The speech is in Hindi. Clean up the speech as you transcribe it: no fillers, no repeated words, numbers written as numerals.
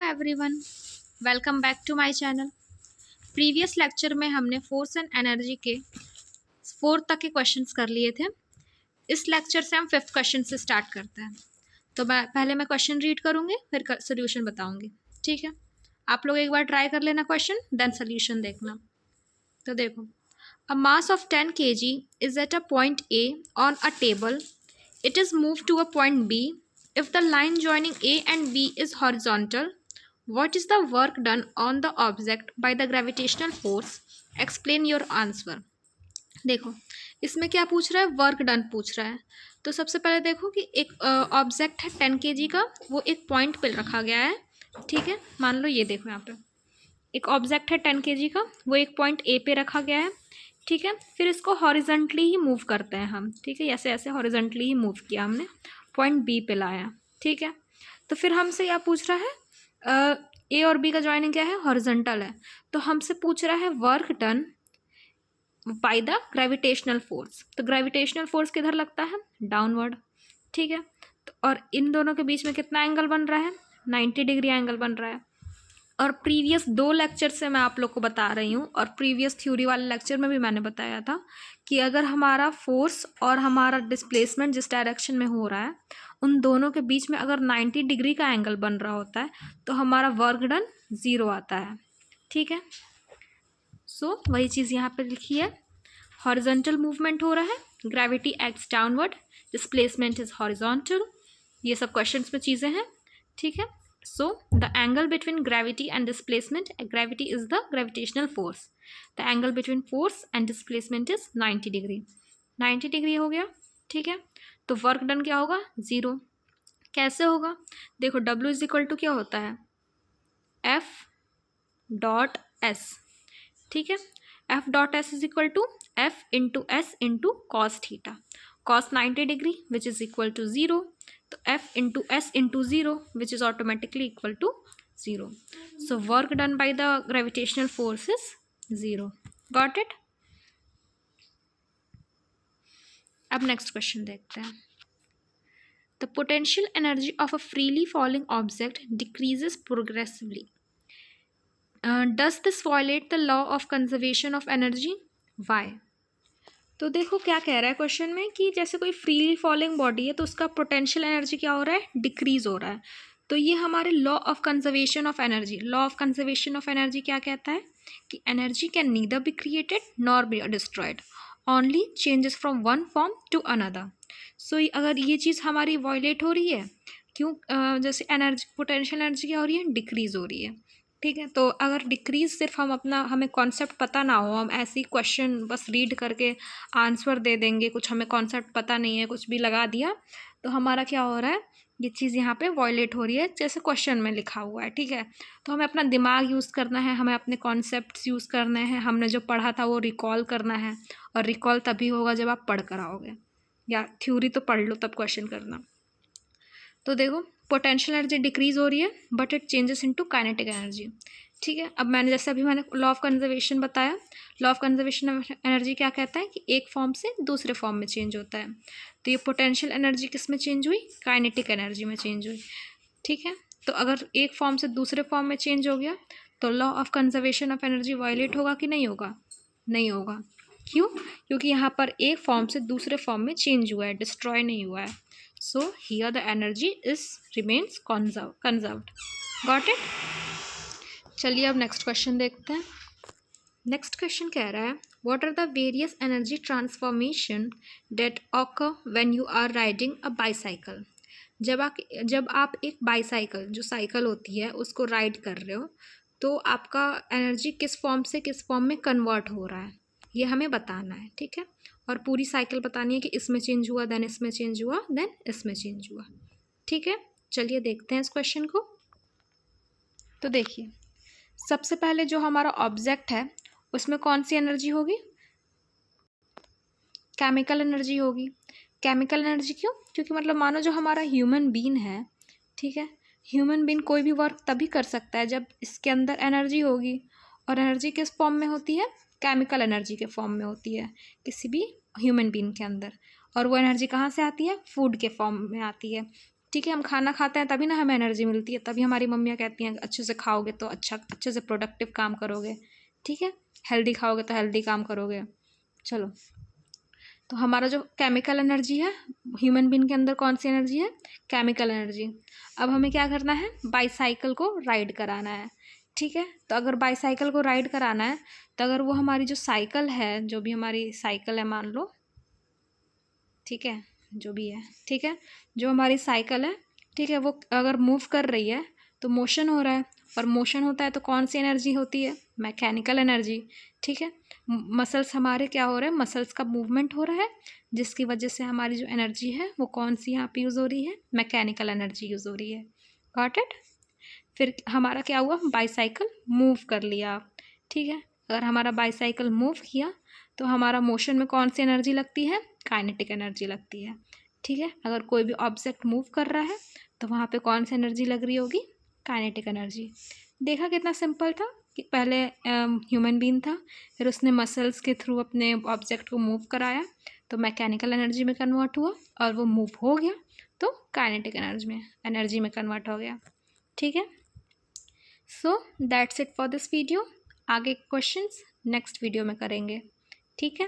Everyone, welcome back to my channel. Previous lecture में हमने फोर्स एंड एनर्जी के 4 तक के क्वेश्चंस कर लिए थे। इस लेक्चर से हम 5th क्वेश्चन से स्टार्ट करते हैं। तो पहले मैं क्वेश्चन रीड करूँगी, फिर सोल्यूशन बताऊँगी। ठीक है, आप लोग एक बार ट्राई कर लेना क्वेश्चन, देन सोल्यूशन देखना। तो देखो, a mass of 10 kg is at a point A on a table. It is moved to a point B. If the line joining A and B is horizontal, what is the work done on the object by the gravitational force? Explain your answer. देखो, इसमें क्या पूछ रहा है? वर्क डन पूछ रहा है। तो सबसे पहले देखो कि एक ऑब्जेक्ट है 10 kg का, वो एक पॉइंट पे रखा गया है। ठीक है, मान लो ये देखो, यहाँ पे एक ऑब्जेक्ट है 10 kg का, वो एक पॉइंट ए पे रखा गया है। ठीक है, फिर इसको हॉरिजेंटली ही मूव करते हैं हम। ठीक है, ऐसे ऐसे हॉरिजेंटली ही मूव किया हमने, पॉइंट बी पे लाया। ठीक है, तो फिर हमसे क्या पूछ रहा है? ए और बी का जॉइनिंग क्या है? हॉरिजेंटल है। तो हमसे पूछ रहा है work done by the gravitational force. तो ग्रेविटेशनल फोर्स किधर लगता है? डाउनवर्ड। ठीक है, तो और इन दोनों के बीच में कितना एंगल बन रहा है? 90 डिग्री एंगल बन रहा है। और प्रीवियस 2 लेक्चर से मैं आप लोग को बता रही हूँ, और प्रीवियस थ्योरी वाले लेक्चर में भी मैंने बताया था कि अगर हमारा फोर्स और हमारा डिस्प्लेसमेंट जिस डायरेक्शन में हो रहा है, उन दोनों के बीच में अगर 90 डिग्री का एंगल बन रहा होता है तो हमारा वर्क डन 0 आता है। ठीक है, सो वही चीज़ यहाँ पे लिखी है। हॉरिजॉन्टल मूवमेंट हो रहा है, gravity acts downward, displacement is horizontal. ये सब क्वेश्चंस में चीज़ें हैं। ठीक है, so the angle between gravity and displacement, gravity is the gravitational force, the angle between force and displacement is 90 degree. 90 degree हो गया। ठीक है, तो वर्क डन क्या होगा? 0। कैसे होगा? देखो, W इज इक्वल टू क्या होता है? F dot S। ठीक है, F dot S is equal to F into S into cos theta. Cos 90 degree which is equal to 0, तो F into S into 0 which is automatically equal to 0. So work done by the gravitational force is 0. Got it? अब नेक्स्ट क्वेश्चन देखते हैं। The potential energy of a freely falling object decreases progressively. Does this violate the law of conservation of energy? Why? तो देखो क्या कह रहा है क्वेश्चन में कि जैसे कोई फ्रीली फॉलिंग बॉडी है तो उसका पोटेंशियल एनर्जी क्या हो रहा है? डिक्रीज हो रहा है। तो ये हमारे law of conservation of energy, law of conservation of energy क्या कहता है कि energy can neither be created nor be destroyed, only changes from one form to another. So अगर ये चीज़ हमारी वायलेट हो रही है, क्यों? जैसे एनर्जी, पोटेंशियल एनर्जी क्या हो रही है? डिक्रीज हो रही है। ठीक है, तो अगर डिक्रीज सिर्फ हमें कॉन्सेप्ट पता ना हो, हम ऐसे ही क्वेश्चन बस रीड करके आंसर दे देंगे, कुछ हमें कॉन्सेप्ट पता नहीं है, कुछ भी लगा दिया, तो हमारा क्या हो रहा है? ये चीज़ यहाँ पे वायलेट हो रही है जैसे क्वेश्चन में लिखा हुआ है। ठीक है, तो हमें अपना दिमाग यूज़ करना है, हमें अपने कॉन्सेप्ट्स यूज़ करने हैं, हमने जो पढ़ा था वो रिकॉल करना है। और रिकॉल तभी होगा जब आप पढ़ कर आओगे, या थ्योरी तो पढ़ लो तब क्वेश्चन करना। तो देखो, पोटेंशियल एनर्जी डिक्रीज हो रही है but it changes into kinetic energy. ठीक है, अब मैंने लॉ ऑफ कंजर्वेशन बताया। Law of conservation of energy क्या कहता है कि एक फॉर्म से दूसरे फॉर्म में चेंज होता है। तो ये पोटेंशियल एनर्जी किस में चेंज हुई? काइनेटिक एनर्जी में चेंज हुई। ठीक है, तो अगर एक फॉर्म से दूसरे फॉर्म में चेंज हो गया तो law of conservation of energy violate होगा कि नहीं होगा? नहीं होगा। क्यों? क्योंकि यहाँ पर एक फॉर्म से दूसरे फॉर्म में चेंज हुआ है, डिस्ट्रॉय नहीं हुआ है। So here the energy remains conserved. Got it? चलिए अब नेक्स्ट क्वेश्चन देखते हैं। नेक्स्ट क्वेश्चन कह रहा है what are the various energy transformation that occur when you are riding a bicycle? जब आप एक बाईसाइकिल, जो साइकिल होती है, उसको राइड कर रहे हो, तो आपका एनर्जी किस फॉर्म से किस फॉर्म में कन्वर्ट हो रहा है, ये हमें बताना है। ठीक है, और पूरी साइकिल बतानी है कि इसमें चेंज हुआ, देन इसमें चेंज हुआ, देन इसमें चेंज हुआ। ठीक है, चलिए देखते हैं इस क्वेश्चन को। तो देखिए, सबसे पहले जो हमारा ऑब्जेक्ट है उसमें कौन सी एनर्जी होगी? केमिकल एनर्जी होगी। केमिकल एनर्जी क्यों? क्योंकि मतलब मानो जो हमारा ह्यूमन बीन है, ठीक है, ह्यूमन बीन कोई भी वर्क तभी कर सकता है जब इसके अंदर एनर्जी होगी। और एनर्जी किस फॉर्म में होती है? केमिकल एनर्जी के फॉर्म में होती है किसी भी ह्यूमन बीन के अंदर। और वो एनर्जी कहाँ से आती है? फूड के फॉर्म में आती है। ठीक है, हम खाना खाते हैं तभी ना हमें एनर्जी मिलती है, तभी हमारी मम्मियाँ कहती हैं अच्छे से खाओगे तो अच्छे से प्रोडक्टिव काम करोगे। ठीक है, हेल्दी खाओगे तो हेल्दी काम करोगे। चलो, तो हमारा जो केमिकल एनर्जी है, ह्यूमन बीइंग के अंदर कौन सी एनर्जी है? Chemical energy. अब हमें क्या करना है? बाईसाइकिल को राइड कराना है। ठीक है, तो अगर बाईसाइकिल को राइड कराना है तो अगर वो हमारी जो साइकिल है, जो भी हमारी साइकिल है मान लो, ठीक है, जो भी है, ठीक है, जो हमारी साइकिल है, ठीक है, वो अगर मूव कर रही है तो मोशन हो रहा है, और मोशन होता है तो कौन सी एनर्जी होती है? Mechanical energy. ठीक है, मसल्स हमारे क्या हो रहे हैं? मसल्स का मूवमेंट हो रहा है, जिसकी वजह से हमारी जो एनर्जी है वो कौन सी यहाँ पे यूज़ हो रही है? मैकेनिकल एनर्जी यूज़ हो रही है। Got it? फिर हमारा क्या हुआ? बाईसाइकिल मूव कर लिया। ठीक है, अगर हमारा बाईसाइकिल मूव किया तो हमारा मोशन में कौन सी एनर्जी लगती है? काइनेटिक एनर्जी लगती है। ठीक है, अगर कोई भी ऑब्जेक्ट मूव कर रहा है तो वहाँ पे कौन सी एनर्जी लग रही होगी? Kinetic energy. देखा कितना सिंपल था कि पहले ह्यूमन बीइंग था, फिर उसने मसल्स के थ्रू अपने ऑब्जेक्ट को मूव कराया तो मैकेनिकल एनर्जी में कन्वर्ट हुआ, और वो मूव हो गया तो काइनेटिक एनर्जी में कन्वर्ट हो गया। ठीक है, so that's it for this video. आगे क्वेश्चंस नेक्स्ट वीडियो में करेंगे। ठीक है।